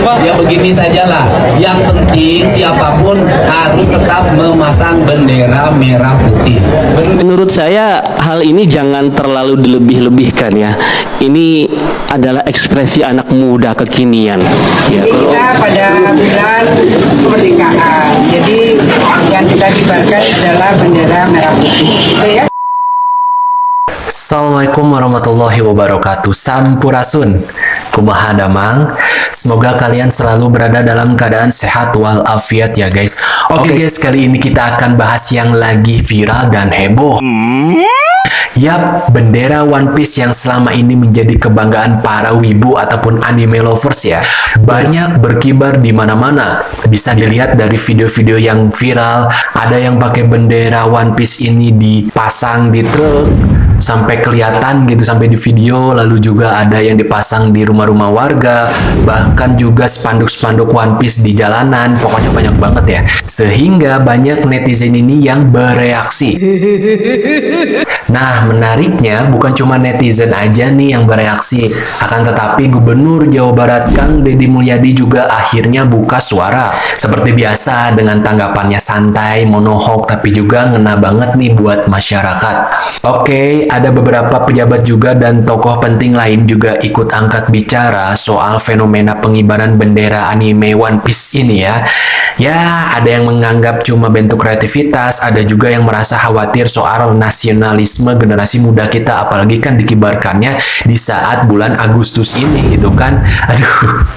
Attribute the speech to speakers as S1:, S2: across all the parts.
S1: Ya begini sajalah, yang penting siapapun harus tetap memasang bendera merah putih.
S2: Menurut saya hal ini jangan terlalu dilebih-lebihkan ya. Ini adalah ekspresi anak muda kekinian. Ya,
S3: Jadi kita pada bulan kemerdekaan. Jadi yang kita kibarkan adalah bendera merah putih. Gitu ya.
S4: Assalamualaikum warahmatullahi wabarakatuh. Sampurasun. Kumaha damang. Semoga kalian selalu berada dalam keadaan sehat walafiat ya guys. Oke guys, kali ini kita akan bahas yang lagi viral dan heboh. Yap, bendera One Piece yang selama ini menjadi kebanggaan para wibu ataupun anime lovers ya. Banyak berkibar di mana-mana. Bisa dilihat dari video-video yang viral, ada yang pakai bendera One Piece ini dipasang di truk sampai kelihatan gitu, sampai di video. Lalu juga ada yang dipasang di rumah-rumah warga, bahkan juga spanduk-spanduk One Piece di jalanan. Pokoknya banyak banget ya, sehingga banyak netizen ini yang bereaksi. Nah, menariknya bukan cuma netizen aja nih yang bereaksi, akan tetapi Gubernur Jawa Barat Kang Deddy Mulyadi juga akhirnya buka suara. Seperti biasa dengan tanggapannya santai, monohok, tapi juga ngena banget nih buat masyarakat. Oke, ada beberapa pejabat juga dan tokoh penting lain juga ikut angkat bicara soal fenomena pengibaran bendera anime One Piece ini ya. Ya, ada yang menganggap cuma bentuk kreativitas, ada juga yang merasa khawatir soal nasionalisme generasi muda kita, apalagi kan dikibarkannya di saat bulan Agustus ini gitu kan. Aduh.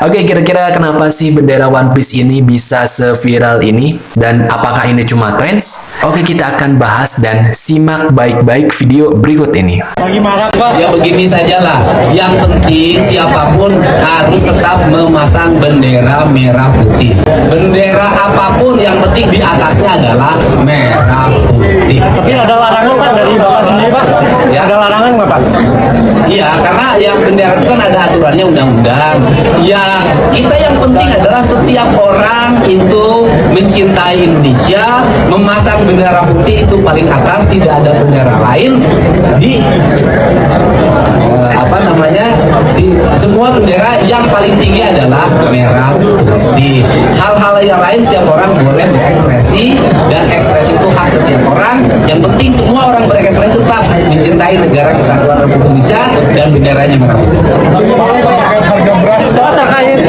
S4: Oke, kira-kira kenapa sih bendera One Piece ini bisa seviral ini? Dan apakah ini cuma trends? Oke, kita akan bahas dan simak baik-baik video berikut ini.
S1: Ya begini sajalah, yang penting siapapun harus tetap memasang bendera merah putih. Bendera apapun yang penting di atasnya adalah merah putih.
S5: Tapi ada larangan Pak dari Bapak sendiri Pak?
S1: Ya.
S5: Ada larangan nggak Pak?
S1: Iya, karena yang bendera itu kan ada aturannya undang-undang. Ya, kita yang penting adalah setiap orang itu mencintai Indonesia, memasang bendera putih itu paling atas, tidak ada bendera lain di di semua bendera yang paling tinggi adalah merah putih. Hal-hal yang lain setiap orang boleh berekspresi, dan ekspresi itu hak setiap orang. Yang penting semua orang berekspresi tetap mencintai negara kesatuan Republik Indonesia dan benderanya merah putih.
S5: Harga beras terkait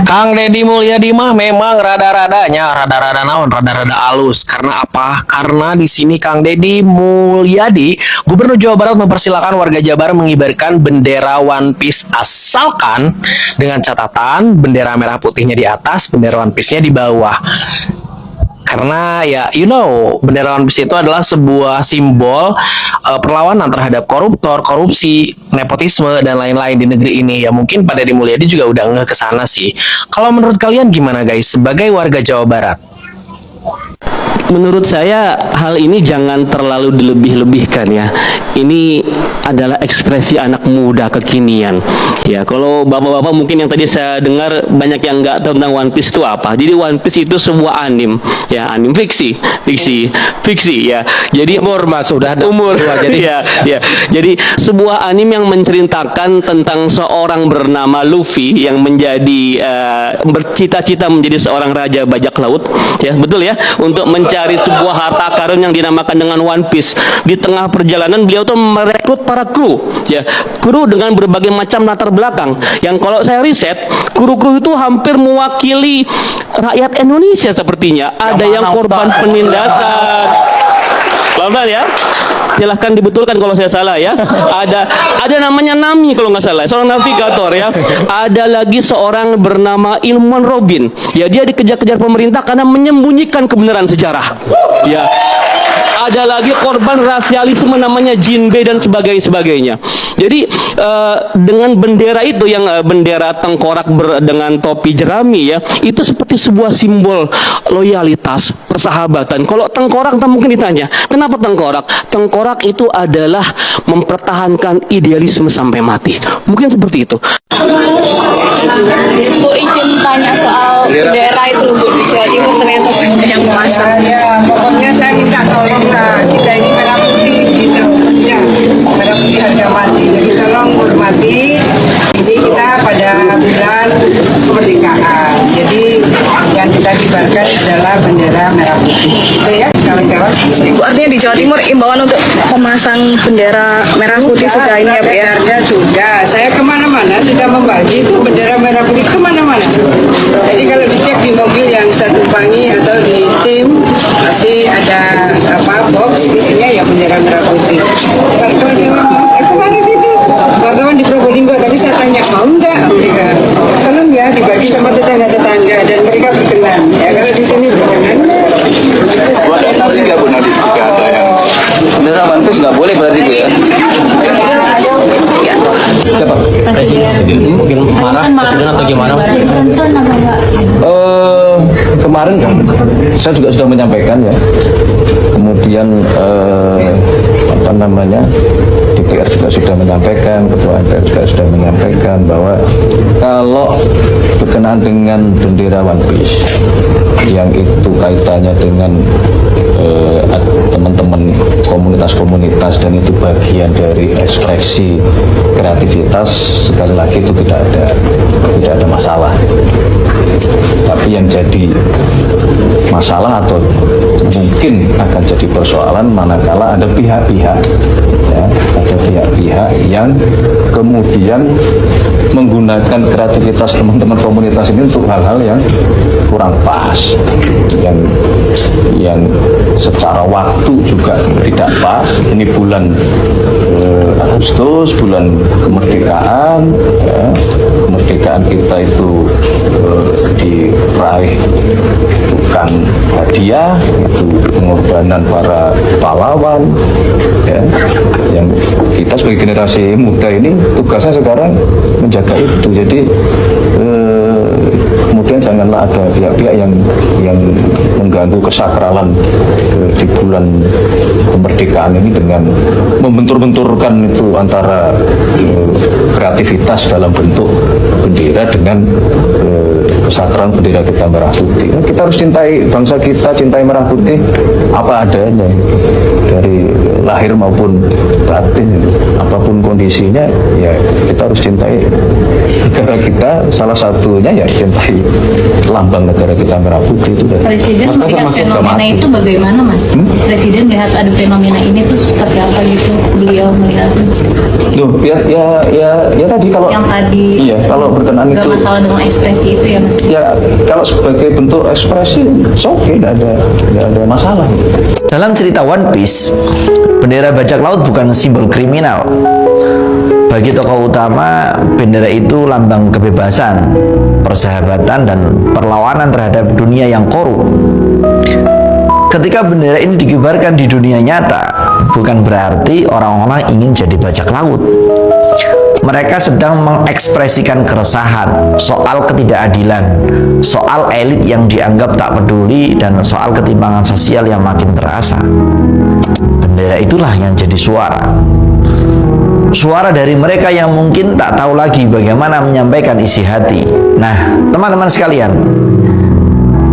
S2: Kang Deddy Mulyadi mah memang rada-rada naon, rada-rada alus. Karena apa? Karena di sini Kang Deddy Mulyadi, Gubernur Jawa Barat, mempersilahkan warga Jabar mengibarkan bendera One Piece asalkan dengan catatan bendera merah putihnya di atas, bendera One Piece-nya di bawah. Karena ya bendera One Piece itu adalah sebuah simbol perlawanan terhadap koruptor, korupsi, nepotisme dan lain-lain di negeri ini. Ya mungkin Pak Deddy Mulyadi juga udah ngeh ke sana sih. Kalau menurut kalian gimana guys sebagai warga Jawa Barat? Menurut saya hal ini jangan terlalu dilebih-lebihkan ya. Ini adalah ekspresi anak muda kekinian. Ya, kalau bapak-bapak mungkin yang tadi saya dengar banyak yang nggak tahu tentang One Piece itu apa. Jadi One Piece itu sebuah anim, ya anim fiksi ya. Jadi umur mas sudah umur. Jadi ya. Jadi sebuah anim yang menceritakan tentang seorang bernama Luffy yang menjadi bercita-cita menjadi seorang raja bajak laut. Ya betul ya. Untuk mencari sebuah harta karun yang dinamakan dengan One Piece. Di tengah perjalanan beliau tuh merekrut para kru, ya kru dengan berbagai macam latar belakang. Yang kalau saya riset, kru-kru itu hampir mewakili rakyat Indonesia sepertinya. Ada yang korban penindasan. Pelan-pelan ya. Silahkan dibetulkan kalau saya salah ya. Ada namanya Nami kalau nggak salah, seorang navigator ya. Ada lagi seorang bernama Ilmuwan Robin. Ya dia dikejar-kejar pemerintah karena menyembunyikan kebenaran sejarah. Ya. Ada lagi korban rasialisme namanya Jinbe dan sebagainya. Jadi dengan bendera itu yang bendera tengkorak dengan topi jerami ya, itu seperti sebuah simbol loyalitas, persahabatan. Kalau tengkorak mungkin ditanya, kenapa tengkorak? Tengkorak itu adalah mempertahankan idealisme sampai mati. Mungkin seperti itu.
S6: Bu izin tanya soal bendera itu Bu di Jawa Timur ternyata banyak yang memasang.
S3: Ya, pokoknya saya minta tolong
S6: Bu, artinya di Jawa Timur imbauan untuk memasang bendera merah putih sudah ini ya Bu ya?
S3: Sebenarnya sudah. Saya kemana-mana sudah membagi itu bendera merah putih kemana-mana. Jadi kalau dicek di mobil yang saya tumpangi atau di tim pasti ada box isinya ya bendera merah putih. Kalau dia kemarin itu wartawan di Probolinggo tadi saya tanya mau nggak mereka? Belum ya dibagi sama tetangga-tetangga dan mereka berkenan. Ya kalau di sini berkenan.
S7: Ada sanksi nggak Bu nanti jika ada yang bendera One Piece nggak boleh berarti Bu ya?
S2: Siapa? Presiden mungkin marah presiden atau gimana Mas?
S7: Kemarin kan saya juga sudah menyampaikan ya. Kemudian apa namanya DPR juga sudah menyampaikan, Ketua MPR juga sudah menyampaikan bahwa kalau berkenaan dengan bendera One Piece yang itu kaitannya dengan teman-teman komunitas-komunitas dan itu bagian dari ekspresi kreativitas, sekali lagi itu tidak ada masalah. Tapi yang jadi masalah atau mungkin akan jadi persoalan manakala ada pihak-pihak yang kemudian menggunakan kreativitas teman-teman komunitas ini untuk hal-hal yang kurang pas, yang secara waktu juga tidak pas. Ini bulan Agustus, bulan kemerdekaan, ya. Kemerdekaan kita itu diraih bukan hadiah, itu pengorbanan para pahlawan, ya. Yang kita sebagai generasi muda ini tugasnya sekarang menjaga itu. Jadi kemudian janganlah ada pihak-pihak yang mengganggu kesakralan di bulan kemerdekaan ini dengan membentur-benturkan itu antara kreativitas dalam bentuk bendera dengan kesakralan bendera kita merah putih. Kita harus cintai bangsa kita, cintai merah putih apa adanya, dari lahir maupun batin, apapun kondisinya ya kita harus cintai negara kita. Salah satunya ya cintai lambang negara kita merah putih itu.
S8: Presiden melihat fenomena itu bagaimana Mas? Presiden melihat ada fenomena ini tuh seperti apa gitu beliau melihat?
S7: Loh, ya tadi kalau
S8: yang tadi
S7: iya, kalau berkenaan
S8: nggak
S7: itu
S8: masalah dengan ekspresi itu ya Mas?
S7: ya kalau sebagai bentuk ekspresi oke, tidak ada masalah.
S9: Dalam cerita One Piece, bendera bajak laut bukan simbol kriminal. Bagi tokoh utama, bendera itu lambang kebebasan, persahabatan, dan perlawanan terhadap dunia yang korup. Ketika bendera ini dikibarkan di dunia nyata, bukan berarti orang-orang ingin jadi bajak laut. Mereka sedang mengekspresikan keresahan soal ketidakadilan, soal elit yang dianggap tak peduli, dan soal ketimpangan sosial yang makin terasa. Bendera itulah yang jadi suara dari mereka yang mungkin tak tahu lagi bagaimana menyampaikan isi hati. Nah, teman-teman sekalian,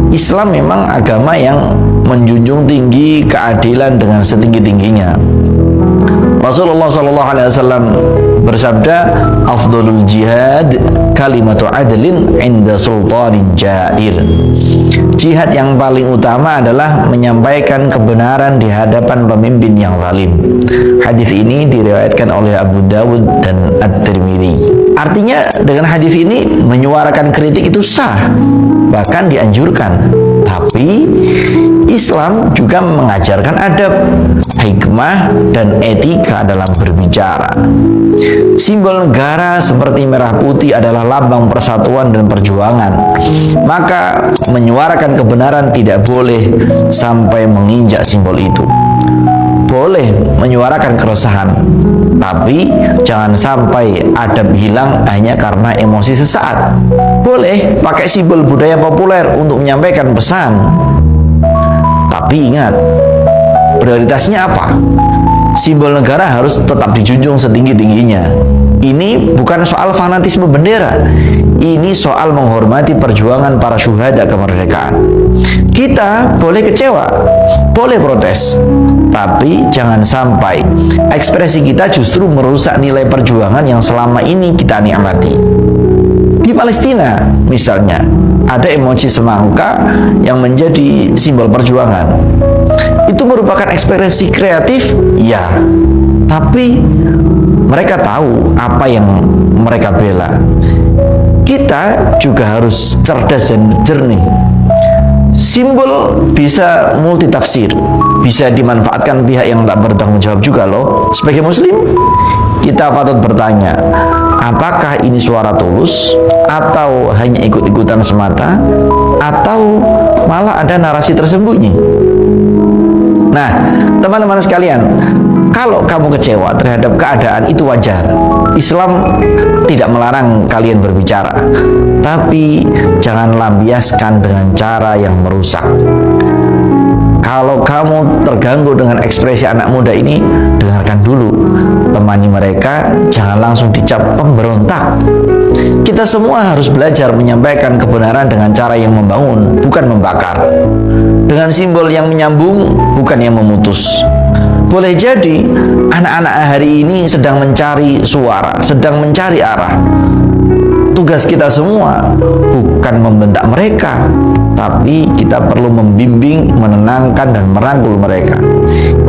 S9: Islam memang agama yang menjunjung tinggi keadilan dengan setinggi-tingginya. Rasulullah SAW bersabda, "Afdalul jihad kalimatu adlin inda sultanin jair." Jihad yang paling utama adalah menyampaikan kebenaran di hadapan pemimpin yang zalim. Hadis ini diriwayatkan oleh Abu Dawud dan At-Tirmidzi. Artinya dengan hadis ini menyuarakan kritik itu sah, bahkan dianjurkan. Tapi Islam juga mengajarkan adab, hikmah, dan etika dalam berbicara. Simbol negara seperti merah putih adalah lambang persatuan dan perjuangan. Maka menyuarakan kebenaran tidak boleh sampai menginjak simbol itu. Boleh menyuarakan keresahan, tapi jangan sampai adab hilang hanya karena emosi sesaat. Boleh pakai simbol budaya populer untuk menyampaikan pesan, tapi ingat, prioritasnya apa? Simbol negara harus tetap dijunjung setinggi-tingginya. Ini bukan soal fanatisme bendera, ini soal menghormati perjuangan para syuhada kemerdekaan. Kita boleh kecewa, boleh protes, tapi jangan sampai ekspresi kita justru merusak nilai perjuangan yang selama ini kita nikmati. Di Palestina misalnya, ada emoji semangka yang menjadi simbol perjuangan. Itu merupakan ekspresi kreatif, ya. Tapi mereka tahu apa yang mereka bela. Kita juga harus cerdas dan jernih. Simbol bisa multitafsir, bisa dimanfaatkan pihak yang tak bertanggung jawab juga loh. Sebagai muslim, kita patut bertanya, apakah ini suara tulus, atau hanya ikut-ikutan semata, atau malah ada narasi tersembunyi? Nah, teman-teman sekalian, kalau kamu kecewa terhadap keadaan itu wajar. Islam tidak melarang kalian berbicara, tapi jangan lampiaskan dengan cara yang merusak. Kalau kamu terganggu dengan ekspresi anak muda ini, dengarkan dulu, temani mereka, jangan langsung dicap pemberontak. Kita semua harus belajar menyampaikan kebenaran dengan cara yang membangun, bukan membakar. Dengan simbol yang menyambung, bukan yang memutus. Boleh jadi anak-anak hari ini sedang mencari suara, sedang mencari arah. Tugas kita semua bukan membentak mereka, tapi kita perlu membimbing, menenangkan, dan merangkul mereka.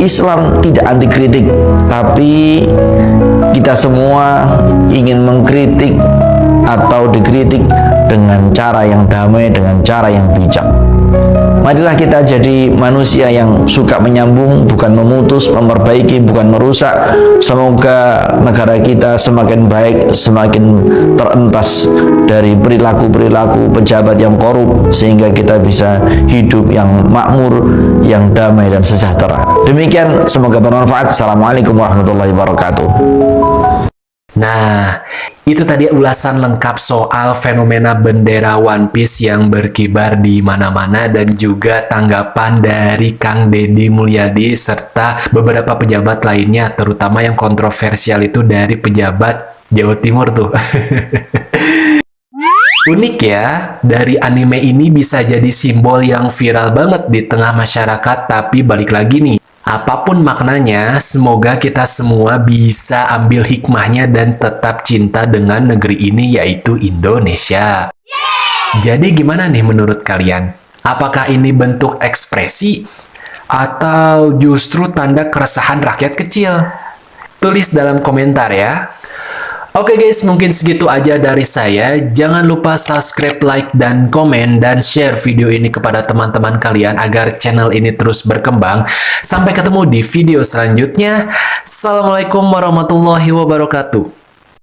S9: Islam tidak anti kritik, tapi kita semua ingin mengkritik atau dikritik dengan cara yang damai, dengan cara yang bijak. Marilah kita jadi manusia yang suka menyambung, bukan memutus, memperbaiki, bukan merusak. Semoga negara kita semakin baik, semakin terentas dari perilaku-perilaku pejabat yang korup, sehingga kita bisa hidup yang makmur, yang damai dan sejahtera. Demikian, semoga bermanfaat. Assalamualaikum warahmatullahi wabarakatuh.
S4: Nah, itu tadi ulasan lengkap soal fenomena bendera One Piece yang berkibar di mana-mana dan juga tanggapan dari Kang Deddy Mulyadi serta beberapa pejabat lainnya, terutama yang kontroversial itu dari pejabat Jawa Timur tuh. Unik ya, dari anime ini bisa jadi simbol yang viral banget di tengah masyarakat, tapi balik lagi nih, apapun maknanya, semoga kita semua bisa ambil hikmahnya dan tetap cinta dengan negeri ini, yaitu Indonesia. Jadi gimana nih menurut kalian? Apakah ini bentuk ekspresi atau justru tanda keresahan rakyat kecil? Tulis dalam komentar ya. Oke guys, mungkin segitu aja dari saya. Jangan lupa subscribe, like, dan komen, dan share video ini kepada teman-teman kalian agar channel ini terus berkembang. Sampai ketemu di video selanjutnya. Assalamualaikum warahmatullahi wabarakatuh.